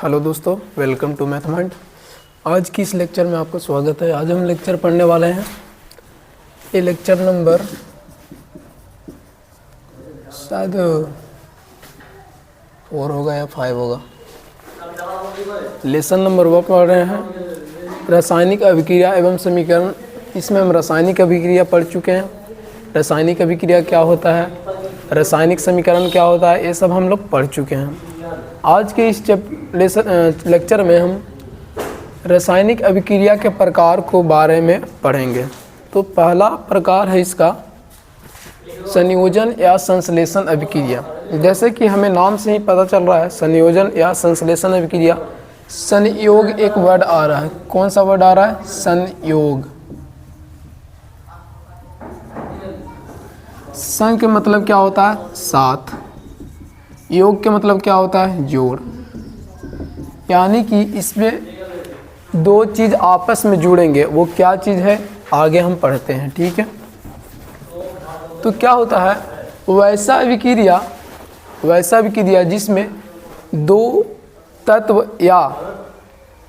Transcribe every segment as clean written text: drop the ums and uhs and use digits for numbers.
Hello दोस्तों, welcome to मैथमेंट। आज की इस लेक्चर में आपका स्वागत है। आज हम लेक्चर पढ़ने वाले हैं, ये लेक्चर नंबर शायद 4 होगा या 5 होगा। लेसन नंबर 1 पढ़ रहे हैं, रासायनिक अभिक्रिया एवं समीकरण। इसमें हम रासायनिक अभिक्रिया पढ़ चुके हैं। रासायनिक अभिक्रिया क्या होता है, रासायनिक समीकरण क्या होता है, ये सब हम लोग पढ़ चुके हैं। आज के इस लेक्चर में हम रासायनिक अभिक्रिया के प्रकार को बारे में पढ़ेंगे। तो पहला प्रकार है इसका संयोजन या संश्लेषण अभिक्रिया। जैसे कि हमें नाम से ही पता चल रहा है, संयोजन या संश्लेषण अभिक्रिया। संयोग एक वर्ड आ रहा है, कौन सा वर्ड आ रहा है? संयोग। सं के मतलब क्या होता है? साथ। योग के मतलब क्या होता है? जोड़। यानी कि इसमें दो चीज़ आपस में जुड़ेंगे, वो क्या चीज़ है आगे हम पढ़ते हैं, ठीक है। तो क्या होता है, वैसा अभिक्रिया जिसमें दो तत्व या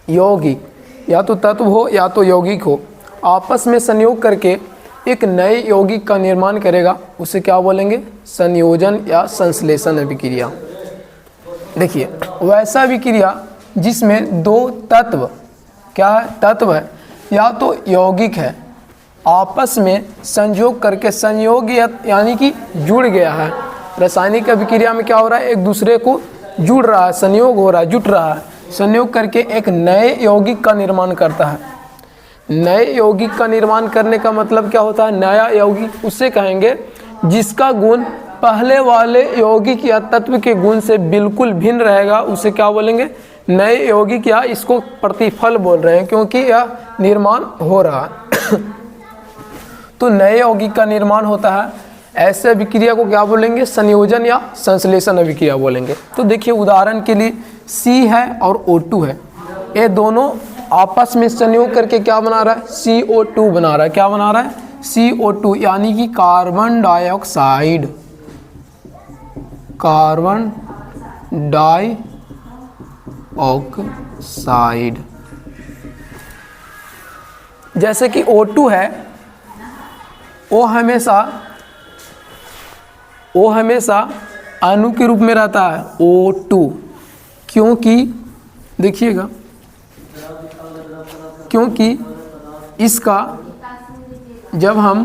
यौगिक, या तो तत्व हो या तो यौगिक हो, आपस में संयोग करके एक नए यौगिक का निर्माण करेगा, उसे क्या बोलेंगे? संयोजन या संश्लेषण अभिक्रिया। देखिए, वैसा अभिक्रिया जिसमें दो तत्व, क्या है? तत्व है या तो यौगिक है, आपस में संयोग करके, संयोग यानी कि जुड़ गया है। रासायनिक अभिक्रिया में क्या हो रहा है? एक दूसरे को जुड़ रहा है, संयोग हो रहा है, जुट रहा है। संयोग करके एक नए यौगिक का निर्माण करता है। नए यौगिक का निर्माण करने का मतलब क्या होता है? नया यौगिक उसे कहेंगे जिसका गुण पहले वाले यौगिक या तत्व के गुण से बिल्कुल भिन्न रहेगा, उसे क्या बोलेंगे? नए यौगिक, या इसको प्रतिफल बोल रहे हैं क्योंकि यह निर्माण हो रहा है। तो नए यौगिक का निर्माण होता है, ऐसे अभिक्रिया को क्या बोलेंगे? संयोजन या संश्लेषण अभिक्रिया बोलेंगे। तो देखिए, उदाहरण के लिए C है और O2 है, ये दोनों आपस में संयोग करके क्या बना रहा है? CO2 बना रहा है। क्या बना रहा है? CO2 यानी कि कार्बन डाइऑक्साइड। Carbon dioxide. जैसे कि O2 है, वो हमेशा अणु के रूप में रहता है, O2। क्योंकि देखिएगा, क्योंकि इसका जब हम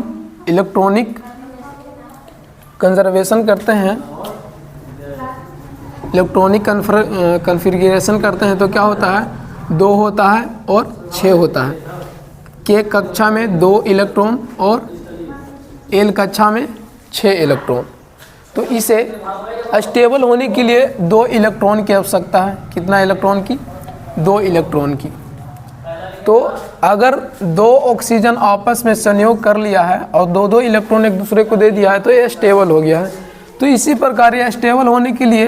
इलेक्ट्रॉनिक कंजर्वेशन करते हैं, इलेक्ट्रॉनिक कन्फिग्रेशन करते हैं, तो क्या होता है? 2 होता है और 6 होता है। K कक्षा में 2 इलेक्ट्रॉन और L कक्षा में 6 इलेक्ट्रॉन। तो इसे स्टेबल होने के लिए 2 इलेक्ट्रॉन की आवश्यकता है। कितना इलेक्ट्रॉन की? 2 इलेक्ट्रॉन की। तो अगर 2 ऑक्सीजन आपस में संयोग कर लिया है और 2 इलेक्ट्रॉन एक दूसरे को दे दिया है, तो ये स्टेबल हो गया है। तो इसी प्रकार ये स्टेबल होने के लिए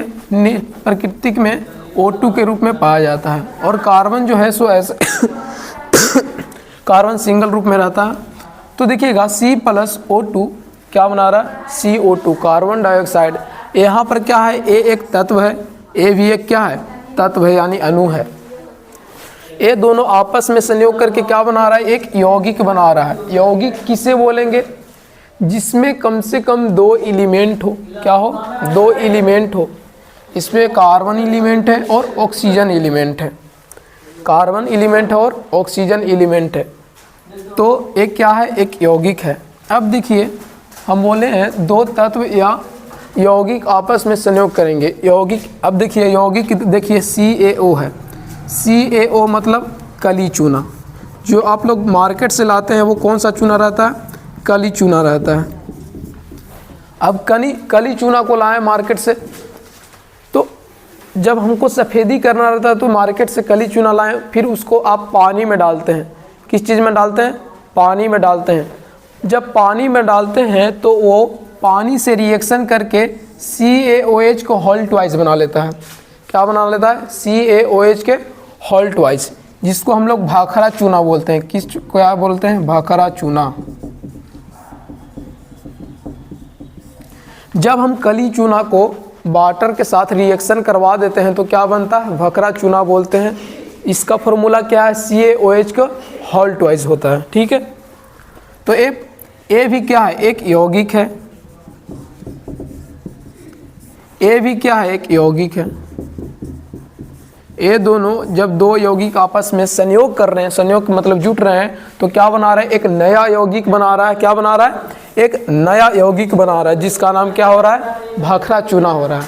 प्रकृति में O2 के रूप में पाया जाता है। और कार्बन जो है सो ऐसे कार्बन सिंगल रूप में रहता है। तो देखिएगा, C+O2 क्या बना रहा है? CO2, carbon dioxide. यहाँ पर क्या है? A एक तत्व है, A भी एक क्या है? तत्व है, यानी अणु है। ये दोनों आपस में संयोग करके क्या बना रहा है? एक यौगिक बना रहा है। यौगिक किसे बोलेंगे? जिसमें कम से कम 2 एलिमेंट हो। क्या हो? 2 एलिमेंट हो। इसमें कार्बन एलिमेंट है और ऑक्सीजन एलिमेंट है। कार्बन एलिमेंट है और ऑक्सीजन एलिमेंट है। तो एक क्या है? एक यौगिक है। अब देखिए, हम बोले हैं 2 तत्व या यौगिक आपस में संयोग करेंगे। यौगिक, अब देखिए यौगिक, देखिए CaO है। CaO मतलब कली चूना। जो आप लोग मार्केट से लाते हैं वो कौन सा चूना रहता है? कली चूना रहता है। अब कली चूना को लाएं मार्केट से, तो जब हमको सफ़ेदी करना रहता है तो मार्केट से कली चूना लाएं, फिर उसको आप पानी में डालते हैं। किस चीज़ में डालते हैं? पानी में डालते हैं। जब पानी में डालते हैं तो वो पानी से रिएक्शन करके CaOH को होल ट्वाइस बना लेता है। क्या बना लेता है? CaOH के होल ट्वाइस, जिसको हम लोग भाखरा चूना बोलते हैं। किस क्या बोलते हैं? भाखरा चूना। जब हम कली चूना को वाटर के साथ रिएक्शन करवा देते हैं तो क्या बनता है, भखरा चूना बोलते हैं। इसका फॉर्मूला क्या है, CaOH का हॉल ट्वाइस होता है। ठीक है, तो ए भी क्या है, एक यौगिक है। ए भी क्या है, एक यौगिक है। ये दोनों जब दो यौगिक आपस में संयोग कर रहे हैं, संयोग मतलब जुट रहे हैं, तो क्या बना रहा है, एक नया यौगिक बना रहा है। क्या बना रहा है, एक नया यौगिक बना रहा है, जिसका नाम क्या हो रहा है, भखरा चूना हो रहा है।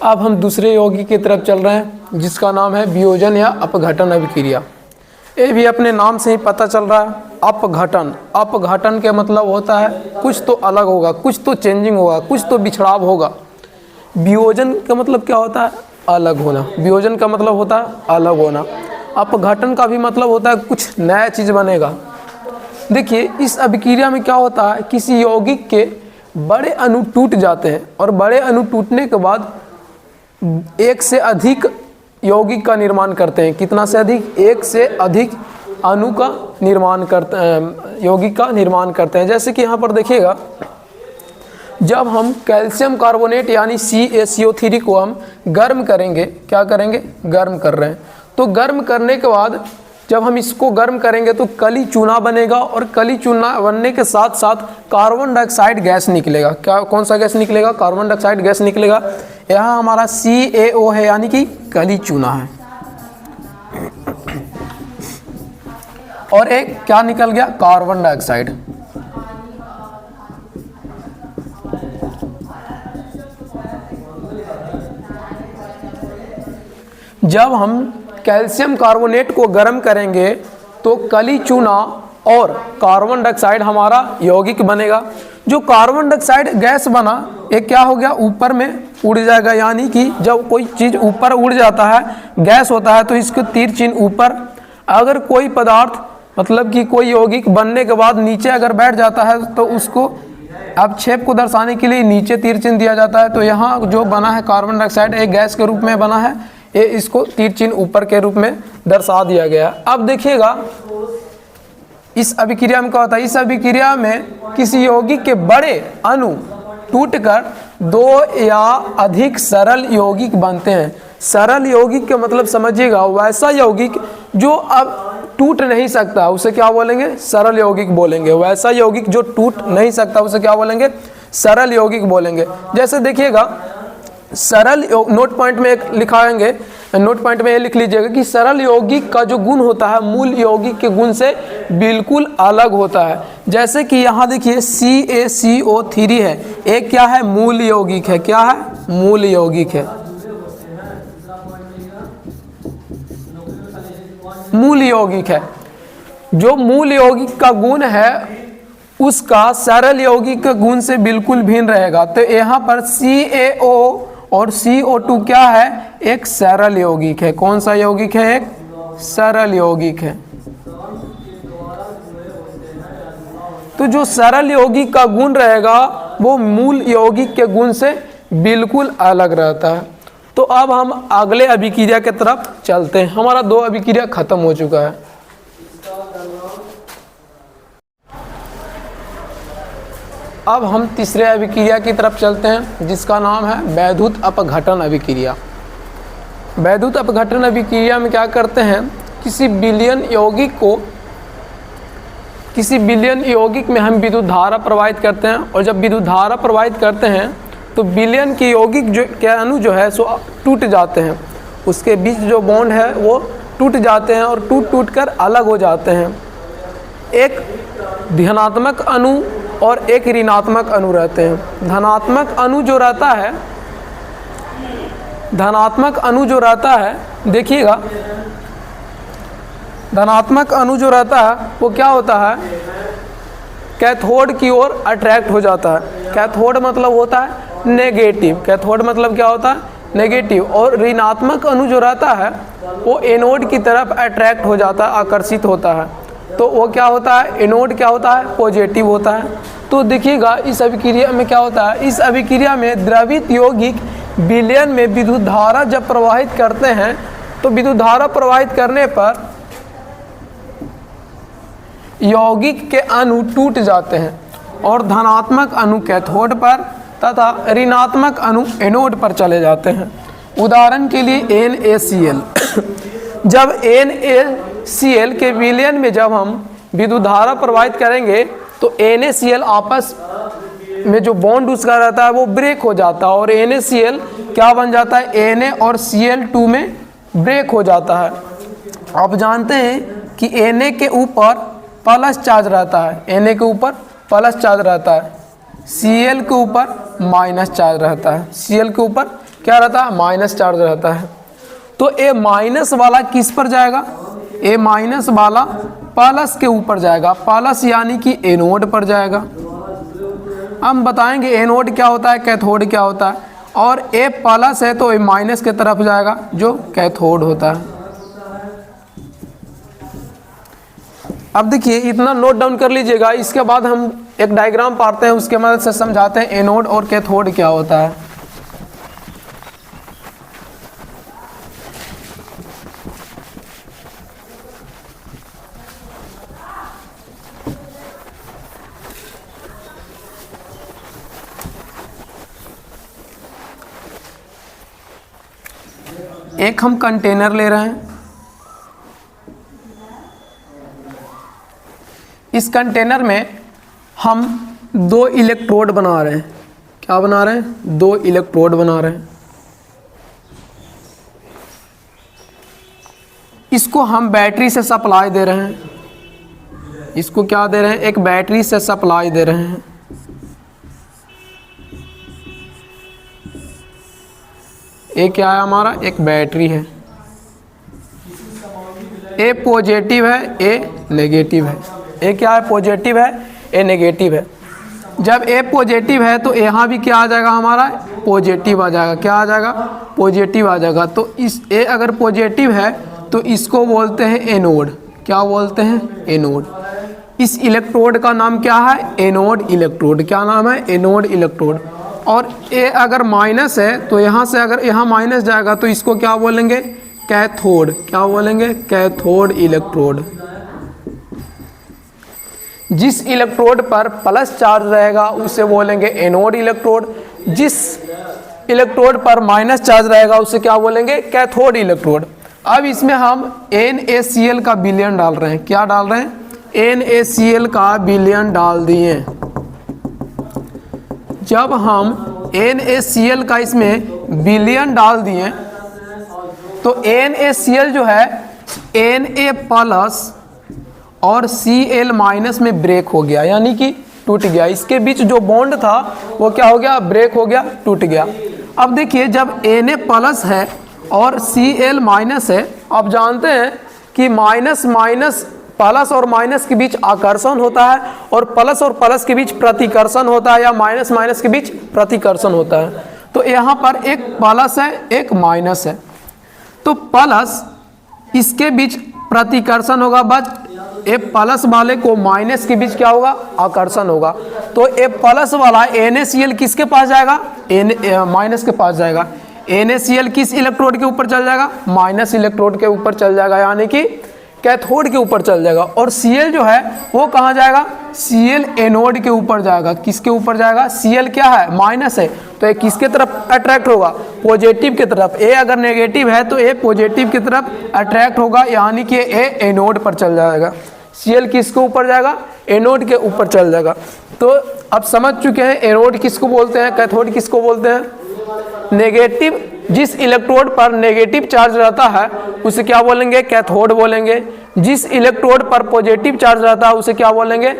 अब हम दूसरे यौगिक की तरफ चल रहे हैं, जिसका नाम है वियोजन या अपघटन अभिक्रिया। ये भी अपने नाम से ही पता चल रहा है, अपघटन। अपघटन के मतलब होता है कुछ तो अलग होगा, कुछ तो चेंजिंग होगा, कुछ तो बिछड़ाव होगा। वियोजन का मतलब क्या होता है, अलग होना। वियोजन का मतलब होता है अलग होना। अपघटन का भी मतलब होता है कुछ नया चीज़ बनेगा। देखिए, इस अभिक्रिया में क्या होता है, किसी यौगिक के बड़े अणु टूट जाते हैं और बड़े अणु टूटने के बाद एक से अधिक यौगिक का निर्माण करते हैं। कितना से अधिक, एक से अधिक अणु का निर्माण करते हैं, यौगिक का निर्माण करते हैं। जैसे कि यहाँ पर देखिएगा, जब हम कैल्शियम कार्बोनेट यानी CaCO3 को हम गर्म करेंगे, क्या करेंगे, गर्म कर रहे हैं, तो गर्म करने के बाद जब हम इसको गर्म करेंगे तो कली चूना बनेगा, और कली चूना बनने के साथ साथ कार्बन डाइऑक्साइड गैस निकलेगा। क्या, कौन सा गैस निकलेगा, कार्बन डाइऑक्साइड गैस निकलेगा। यहाँ हमारा CaO है, यानी कि कली चूना है, और एक क्या निकल गया, कार्बन डाइऑक्साइड। जब हम कैल्शियम कार्बोनेट को गर्म करेंगे तो कली चूना और कार्बन डाइऑक्साइड हमारा यौगिक बनेगा। जो कार्बन डाइऑक्साइड गैस बना, एक क्या हो गया, ऊपर में उड़ जाएगा। यानी कि जब कोई चीज़ ऊपर उड़ जाता है, गैस होता है, तो इसको तीर चिन्ह ऊपर। अगर कोई पदार्थ मतलब कि कोई यौगिक बनने के बाद नीचे अगर बैठ जाता है, तो उसको अपक्षेप को दर्शाने के लिए नीचे तीर चिन्ह दिया जाता है। तो यहाँ जो बना है कार्बन डाइऑक्साइड, एक गैस के रूप में बना है, ये इसको तीर चिन्ह ऊपर के रूप में दर्शा दिया गया। अब देखिएगा, इस अभिक्रिया में क्या होता है, इस अभिक्रिया में किसी यौगिक के बड़े अणु टूटकर दो या अधिक सरल यौगिक बनते हैं। सरल यौगिक का मतलब समझिएगा, वैसा यौगिक जो अब टूट नहीं सकता, उसे क्या बोलेंगे, सरल यौगिक बोलेंगे। वैसा यौगिक जो टूट नहीं सकता, उसे क्या बोलेंगे, सरल यौगिक बोलेंगे। जैसे देखिएगा, सरल नोट पॉइंट में एक लिखाएंगे, नोट पॉइंट में ये लिख लीजिएगा कि सरल यौगिक का जो गुण होता है मूल यौगिक के गुण से बिल्कुल अलग होता है। जैसे कि यहाँ देखिए CaCO3 है, एक क्या है, मूल यौगिक है। क्या है, मूल यौगिक है, मूल यौगिक है। जो मूल यौगिक का गुण है उसका सरल यौगिक के गुण से बिल्कुल भिन्न रहेगा। तो यहाँ पर CaO और CO2 क्या है, एक सरल यौगिक है। कौन सा यौगिक है, एक सरल यौगिक है। तो जो सरल यौगिक का गुण रहेगा वो मूल यौगिक के गुण से बिल्कुल अलग रहता है। तो अब हम अगले अभिक्रिया की तरफ चलते हैं। हमारा दो अभिक्रिया खत्म हो चुका है। अब हम तीसरे अभिक्रिया की तरफ चलते हैं, जिसका नाम है वैद्युत अपघटन अभिक्रिया। वैद्युत अपघटन अभिक्रिया में क्या करते हैं, किसी विलयन यौगिक में हम विद्युत धारा प्रवाहित करते हैं, और जब विद्युत धारा प्रवाहित करते हैं तो विलयन के यौगिक जो के अणु जो है सो टूट जाते हैं। उसके बीच जो बॉन्ड है वो टूट जाते हैं और टूट कर अलग हो जाते हैं। एक धनात्मक अणु और एक ऋणात्मक अणु रहते हैं। धनात्मक अणु जो रहता है, देखिएगा, धनात्मक अणु जो रहता है वो क्या होता है, कैथोड की ओर अट्रैक्ट हो जाता है। कैथोड मतलब होता है नेगेटिव, कैथोड मतलब क्या होता है, नेगेटिव। और ऋणात्मक अणु जो रहता है वो एनोड की तरफ अट्रैक्ट हो जाता है, आकर्षित होता है। तो वो क्या होता है, एनोड क्या होता है, पॉजिटिव होता है। तो देखिएगा, इस अभिक्रिया में क्या होता है, इस अभिक्रिया में द्रवित यौगिक विलयन में विद्युत धारा जब प्रवाहित करते हैं, तो विद्युत धारा प्रवाहित करने पर यौगिक के अणु टूट जाते हैं और धनात्मक अणु कैथोड पर तथा ऋणात्मक अणु एनोड पर चले जाते हैं। उदाहरण के लिए NaCl जब NaCl के विलयन में जब हम विद्युत धारा प्रवाहित करेंगे तो NaCl आपस में जो बॉन्ड उसका रहता है वो ब्रेक हो जाता है और NaCl क्या बन जाता है, Na और Cl2 में ब्रेक हो जाता है। आप जानते हैं कि Na के ऊपर प्लस चार्ज रहता है, Na के ऊपर प्लस चार्ज रहता है, Cl के ऊपर माइनस चार्ज रहता है, Cl के ऊपर क्या रहता है, माइनस चार्ज रहता है। तो A माइनस वाला किस पर जाएगा, A माइनस वाला प्लस के ऊपर जाएगा, प्लस यानी कि एनोड पर जाएगा। हम बताएंगे एनोड क्या होता है, कैथोड क्या होता है, और A प्लस है तो A माइनस के तरफ जाएगा जो कैथोड होता है। अब देखिए इतना नोट डाउन कर लीजिएगा, इसके बाद हम एक डायग्राम पाते हैं, उसके मदद से समझाते हैं एनोड और कैथोड क्या होता है। एक हम कंटेनर ले रहे हैं, इस कंटेनर में हम 2 इलेक्ट्रोड बना रहे हैं। क्या बना रहे हैं, 2 इलेक्ट्रोड बना रहे हैं। इसको हम बैटरी से सप्लाई दे रहे हैं, इसको क्या दे रहे हैं, एक बैटरी से सप्लाई दे रहे हैं। ये क्या है हमारा, एक बैटरी है। ए पॉजिटिव है, ए नेगेटिव है। ए क्या है, पॉजिटिव है, ए नेगेटिव है। जब ए पॉजिटिव है तो यहाँ भी क्या आ जाएगा हमारा, पॉजिटिव आ जाएगा। क्या आ जाएगा, पॉजिटिव आ जाएगा। तो इस ए अगर पॉजिटिव है तो इसको बोलते हैं एनोड। क्या बोलते हैं, एनोड। इस इलेक्ट्रोड का नाम क्या है, एनोड इलेक्ट्रोड। क्या नाम है, एनोड इलेक्ट्रोड। और ए अगर माइनस है तो यहाँ से अगर यहाँ माइनस जाएगा तो इसको क्या बोलेंगे, कैथोड। क्या बोलेंगे, कैथोड इलेक्ट्रोड। जिस इलेक्ट्रोड पर प्लस चार्ज रहेगा उसे बोलेंगे एनोड इलेक्ट्रोड, जिस इलेक्ट्रोड पर माइनस चार्ज रहेगा उसे क्या बोलेंगे, कैथोड इलेक्ट्रोड। अब इसमें हम NaCl का विलयन डाल रहे हैं। क्या डाल रहे हैं, NaCl का विलयन डाल दिए। जब हम NaCl का इसमें विलयन डाल दिए तो NaCl जो है Na प्लस और Cl माइनस में ब्रेक हो गया, यानी कि टूट गया। इसके बीच जो बॉन्ड था वो क्या हो गया, ब्रेक हो गया, टूट गया। अब देखिए जब Na प्लस है और Cl माइनस है, आप जानते हैं कि माइनस माइनस प्लस और माइनस के बीच आकर्षण होता है और प्लस के बीच प्रतिकर्षण होता है, या माइनस माइनस के बीच प्रतिकर्षण होता है। तो यहाँ पर एक प्लस है, एक माइनस है। तो प्लस इसके बीच प्रतिकर्षण होगा, बट ए प्लस वाले को माइनस के बीच क्या होगा, आकर्षण होगा। तो ए प्लस वाला NaCl किसके पास जाएगा, माइनस के पास जाएगा। NaCl किस इलेक्ट्रोड के ऊपर चल जाएगा, माइनस इलेक्ट्रोड के ऊपर चल जाएगा, यानी कि कैथोड के ऊपर चल जाएगा। और Cl जो है वो कहाँ जाएगा, Cl एनोड के ऊपर जाएगा। किसके ऊपर जाएगा, Cl क्या है, माइनस है, तो ये किसके तरफ अट्रैक्ट होगा, पॉजिटिव की तरफ। ए अगर नेगेटिव है तो ए पॉजिटिव की तरफ अट्रैक्ट होगा, यानी कि ए एनोड पर चल जाएगा। Cl किसके ऊपर जाएगा, एनोड के ऊपर चल जाएगा। तो अब समझ चुके हैं एनोड किसको बोलते हैं, कैथोड किसको बोलते हैं। नेगेटिव, जिस इलेक्ट्रोड पर नेगेटिव चार्ज रहता है उसे क्या बोलेंगे, कैथोड बोलेंगे। जिस इलेक्ट्रोड पर पॉजिटिव चार्ज रहता है उसे क्या बोलेंगे,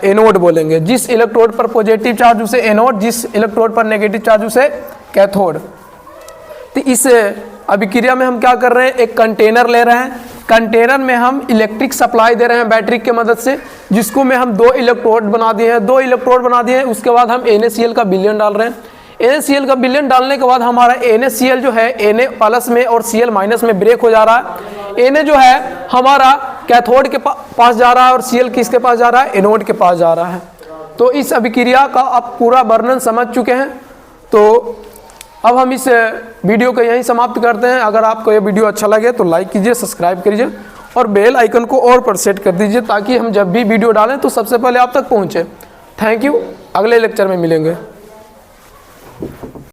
एनोड बोलेंगे। जिस इलेक्ट्रोड पर पॉजिटिव चार्ज उसे एनोड, जिस इलेक्ट्रोड पर नेगेटिव चार्ज उसे कैथोड। तो इस अभिक्रिया में हम क्या कर रहे हैं, एक कंटेनर ले रहे हैं। कंटेनर में हम इलेक्ट्रिक सप्लाई दे रहे हैं बैटरी की मदद से, जिसको में हम 2 इलेक्ट्रोड बना दिए हैं। 2 इलेक्ट्रोड बना दिए हैं, उसके बाद हम NaCl का विलयन डाल रहे हैं। NaCl का विलयन डालने के बाद हमारा NaCl जो है Na प्लस में और Cl माइनस में ब्रेक हो जा रहा है। Na जो है हमारा कैथोड के पास जा रहा है और Cl किसके पास जा रहा है, एनोड के पास जा रहा है। तो इस अभिक्रिया का आप पूरा वर्णन समझ चुके हैं। तो अब हम इस वीडियो को यहीं समाप्त करते हैं। अगर आपको ये वीडियो अच्छा लगे तो लाइक कीजिए, सब्सक्राइब कीजिए और बेल आइकन को और पर सेट कर दीजिए ताकि हम जब भी वीडियो डालें तो सबसे पहले आप तक पहुँचे। थैंक यू, अगले लेक्चर में मिलेंगे।